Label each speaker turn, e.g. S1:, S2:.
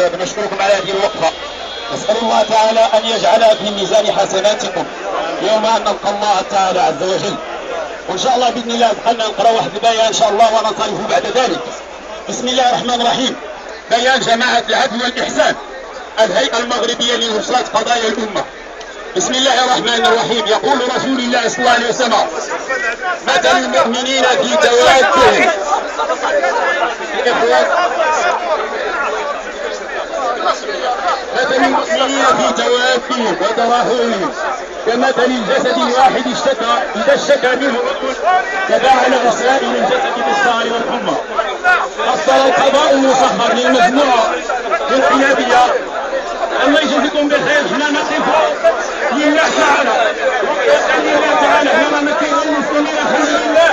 S1: بنشكركم على هذه الوقفة. نسأل الله تعالى أن يجعلها في ميزان حسناتكم يوم أن نلقى الله تعالى عز وجل. وإن شاء الله بإذن الله دخلنا نقرأ واحد البيان إن شاء الله وننصرف بعد ذلك. بسم الله الرحمن الرحيم. بيان جماعة العدل والإحسان، الهيئة المغربية لوصلة قضايا الأمة. بسم الله الرحمن الرحيم. يقول رسول الله صلى الله عليه وسلم: مثل المؤمنين في توادهم مثل المؤمنين في توادهم وتراحمهم كمثل الجسد الواحد إذا اشتكى منه تداعى له سائر الجسد بالسهر والحمى. أصدر القضاء المسخر للمجموعة للقيادية. الله يجزيكم بالخير. احنا نقف لله تعالى، ونسأل الله تعالى احنا نمكن المسلمين الحمد لله.